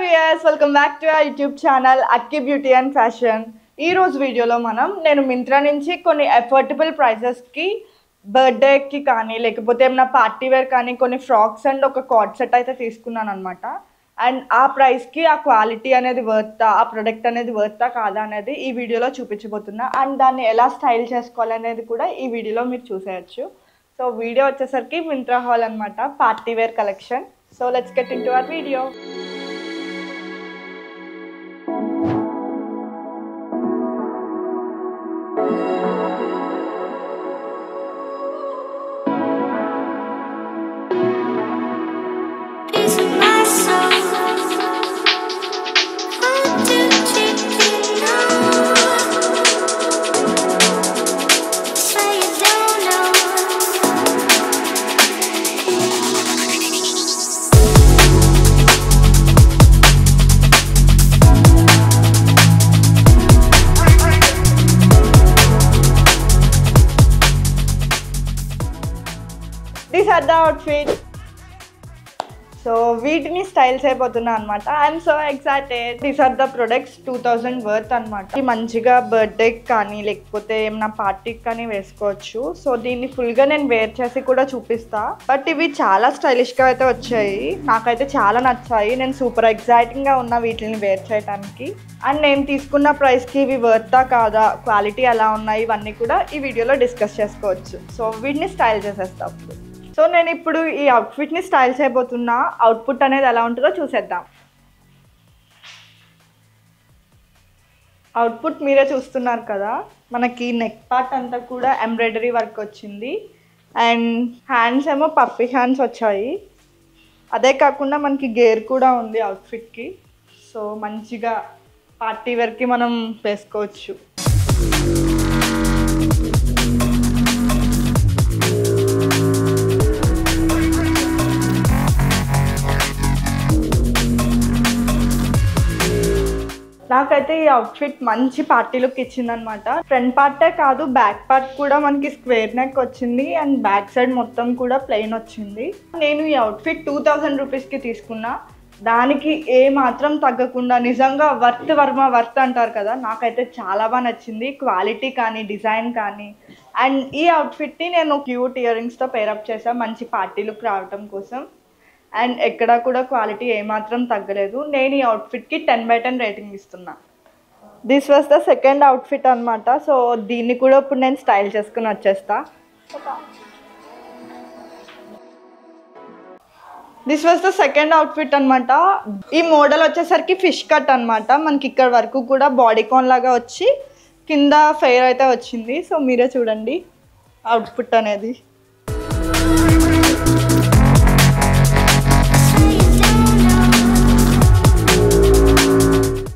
viewers, welcome back to our YouTube channel Akki Beauty and Fashion. ఈ రోజు వీడియోలో నేను మింత్రా నుంచి కొన్ని అఫోర్డబుల్ ప్రైసెస్ కి బర్త్డే కి కానీ లేకపోతే ఏమైనా పార్టీ వేర్ కానీ కొన్ని ఫ్రాక్స్ అండ్ ఒక కార్డ్ సెట్ అయితే తీసుకున్నాను అన్నమాట. అండ్ ఆ ప్రైస్ కి ఆ క్వాలిటీ అనేది వర్తా, ఆ ప్రొడక్ట్ అనేది వర్తా కాదా అనేది ఈ వీడియోలో చూపించబోతున్నా. అండ్ దాన్ని ఎలా స్టైల్ చేసుకోవాలనేది కూడా ఈ వీడియోలో మీరు చూసేయచ్చు. సో వీడియో వచ్చేసరికి మింత్రా హాల్ అన్నమాట, party wear collection. So let's get into our video. These are the outfits. So వీటిని స్టైల్ చేయబోతున్నా అనమాట. I'm so excited. These are the products 2000 worth అనమాట. మంచిగా బర్త్డేకి కానీ లేకపోతే ఏమైనా పార్టీకి కానీ వేసుకోవచ్చు. సో దీన్ని ఫుల్గా నేను వేర్ చేసి కూడా చూపిస్తా. బట్ ఇవి చాలా స్టైలిష్గా అయితే వచ్చాయి, నాకైతే చాలా నచ్చాయి. నేను సూపర్ ఎక్సైటింగ్గా ఉన్నా వీటిని వేర్ చేయడానికి. అండ్ నేను తీసుకున్న ప్రైస్కి ఇవి వర్తా కాదా, క్వాలిటీ ఎలా ఉన్నాయి, ఇవన్నీ కూడా ఈ వీడియోలో డిస్కస్ చేసుకోవచ్చు. సో వీటిని స్టైల్ చేసేస్తా. సో నేను ఇప్పుడు ఈ అవుట్ఫిట్ని స్టైల్ చేయబోతున్నా. అవుట్పుట్ అనేది ఎలా ఉంటుందో చూసేద్దాం. అవుట్పుట్ మీరే చూస్తున్నారు కదా. మనకి నెక్ పార్ట్ అంతా కూడా ఎంబ్రాయిడరీ వర్క్ వచ్చింది. అండ్ హ్యాండ్స్ ఏమో పప్పి హ్యాండ్స్ వచ్చాయి. అదే కాకుండా మనకి గేర్ కూడా ఉంది అవుట్ఫిట్కి. సో మంచిగా పార్టీ వేర్కి మనం వేసుకోవచ్చు. నాకైతే ఈ అవుట్ఫిట్ మంచి పార్టీ లుక్ ఇచ్చిందనమాట. ఫ్రంట్ పార్టే కాదు, బ్యాక్ పార్ట్ కూడా మనకి స్క్వేర్ నెక్ వచ్చింది. అండ్ బ్యాక్ సైడ్ మొత్తం కూడా ప్లెయిన్ వచ్చింది. నేను ఈ అవుట్ఫిట్ 2000 రూపీస్కి తీసుకున్నా. దానికి ఏ మాత్రం తగ్గకుండా నిజంగా వర్త్ అంటారు కదా, నాకైతే చాలా బాగా నచ్చింది. క్వాలిటీ కానీ డిజైన్ కానీ. అండ్ ఈ అవుట్ఫిట్ని నేను క్యూట్ ఇయర్ రింగ్స్తో పేరప్ చేశాను మంచి పార్టీ లుక్ రావటం కోసం. అండ్ ఎక్కడ కూడా క్వాలిటీ ఏమాత్రం తగ్గలేదు. నేను ఈ అవుట్ఫిట్కి 10/10 రేటింగ్ ఇస్తున్నా. This was the second outfit అనమాట. సో దీన్ని కూడా ఇప్పుడు నేను స్టైల్ చేసుకుని వచ్చేస్తా. This was the second outfit అనమాట. ఈ మోడల్ వచ్చేసరికి ఫిష్ కట్ అనమాట. మనకి ఇక్కడ వరకు కూడా బాడీ కాన్ లాగా వచ్చి కింద ఫెయిర్ అయితే వచ్చింది. సో మీరే చూడండి అవుట్పుట్ అనేది.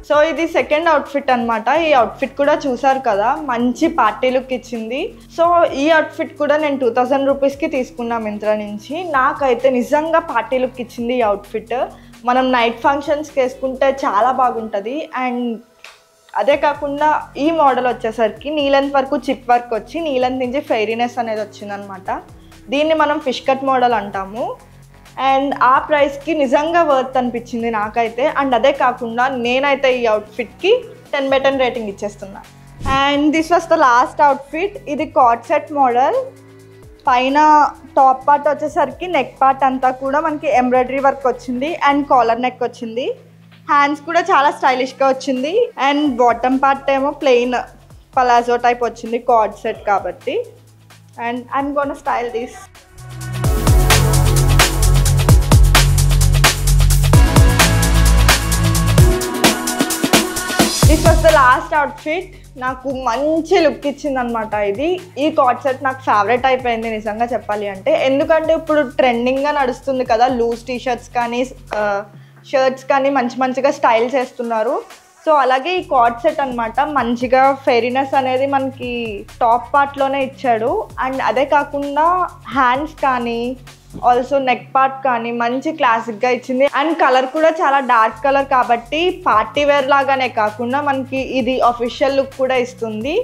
సో ఇది సెకండ్ అవుట్ఫిట్ అనమాట. ఈ అవుట్ఫిట్ కూడా చూసారు కదా, మంచి పార్టీ లుక్ ఇచ్చింది. సో ఈ అవుట్ఫిట్ కూడా నేను 2000 రూపీస్కి తీసుకున్నా మింత్రా నుంచి. నాకైతే నిజంగా పార్టీ లుక్ ఇచ్చింది ఈ అవుట్ఫిట్. మనం నైట్ ఫంక్షన్స్కి వేసుకుంటే చాలా బాగుంటుంది. అండ్ అదే కాకుండా ఈ మోడల్ వచ్చేసరికి నీ లెంత్ వరకు చిప్ వర్క్ వచ్చి నీ లెంత్ నుంచి ఫెయిరీనెస్ అనేది వచ్చిందనమాట. దీన్ని మనం ఫిష్ కట్ మోడల్ అంటాము. అండ్ ఆ ప్రైస్కి నిజంగా వర్త్ అనిపించింది నాకైతే. అండ్ అదే కాకుండా నేనైతే ఈ అవుట్ఫిట్కి 10/10 రేటింగ్ ఇచ్చేస్తున్నా. And this was the last outfit. ఇది కార్డ్ సెట్ మోడల్. పైన టాప్ పార్ట్ వచ్చేసరికి నెక్ పార్ట్ అంతా కూడా మనకి ఎంబ్రాయిడరీ వర్క్ వచ్చింది. అండ్ కాలర్ నెక్ వచ్చింది. హ్యాండ్స్ కూడా చాలా స్టైలిష్గా వచ్చింది. అండ్ బాటమ్ పార్ట్ ఏమో ప్లెయిన్ పలాజో టైప్ వచ్చింది కార్డ్ సెట్ కాబట్టి. And I'm gonna style this. This was the last outfit. నాకు మంచి లుక్ ఇచ్చింది అనమాట ఇది. ఈ కార్డ్ సెట్ నాకు ఫేవరెట్ అయిపోయింది నిజంగా చెప్పాలి అంటే. ఎందుకంటే ఇప్పుడు ట్రెండింగ్గా నడుస్తుంది కదా, లూజ్ టీషర్ట్స్ కానీ షర్ట్స్ కానీ మంచిగా స్టైల్ చేస్తున్నారు. సో అలాగే ఈ కార్డ్ సెట్ అనమాట మంచిగా ఫెయిరీనెస్ అనేది మనకి టాప్ పార్ట్లోనే ఇచ్చాడు. అండ్ అదే కాకుండా హ్యాండ్స్ కానీ ఆల్సో నెక్ పార్ట్ కానీ మంచి క్లాసిక్గా ఇచ్చింది. అండ్ కలర్ కూడా చాలా డార్క్ కలర్ కాబట్టి పార్టీ వేర్ లాగానే కాకుండా మనకి ఇది అఫీషియల్ లుక్ కూడా ఇస్తుంది.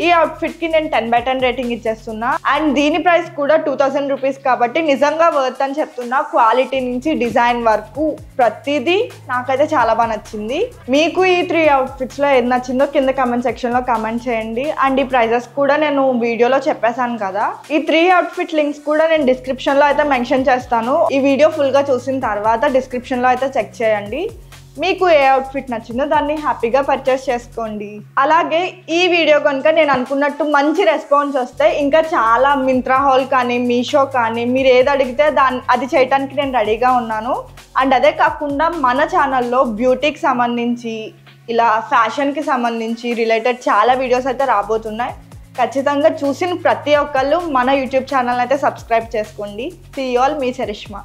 ఈ అవుట్ఫిట్కి నేను 10/10 రేటింగ్ ఇచ్చేస్తున్నా. అండ్ దీని ప్రైస్ కూడా 2000 రూపీస్ కాబట్టి నిజంగా వర్త్ అని చెప్తున్నా. క్వాలిటీ నుంచి డిజైన్ వరకు ప్రతిదీ నాకైతే చాలా బాగా నచ్చింది. మీకు ఈ 3 అవుట్ఫిట్స్లో ఏది నచ్చిందో కింద కమెంట్ సెక్షన్లో కమెంట్ చేయండి. అండ్ ఈ ప్రైజెస్ కూడా నేను వీడియోలో చెప్పేశాను కదా. ఈ 3 అవుట్ఫిట్ లింక్స్ కూడా నేను డిస్క్రిప్షన్లో అయితే మెన్షన్ చేస్తాను. ఈ వీడియో ఫుల్గా చూసిన తర్వాత డిస్క్రిప్షన్లో అయితే చెక్ చేయండి. మీకు ఏ అవుట్ఫిట్ నచ్చిందో దాన్ని హ్యాపీగా పర్చేస్ చేసుకోండి. అలాగే ఈ వీడియో కనుక నేను అనుకున్నట్టు మంచి రెస్పాన్స్ వస్తే ఇంకా చాలా మింత్రా హాల్ కానీ మీషో కానీ మీరు ఏది అడిగితే అది చేయడానికి నేను రెడీగా ఉన్నాను. అండ్ అదే కాకుండా మన ఛానల్లో బ్యూటీకి సంబంధించి ఇలా ఫ్యాషన్కి సంబంధించి రిలేటెడ్ చాలా వీడియోస్ అయితే రాబోతున్నాయి. ఖచ్చితంగా చూసిన ప్రతి ఒక్కళ్ళు మన యూట్యూబ్ ఛానల్ అయితే సబ్స్క్రైబ్ చేసుకోండి. సీ యూ ఆల్, మీ చరిష్మా.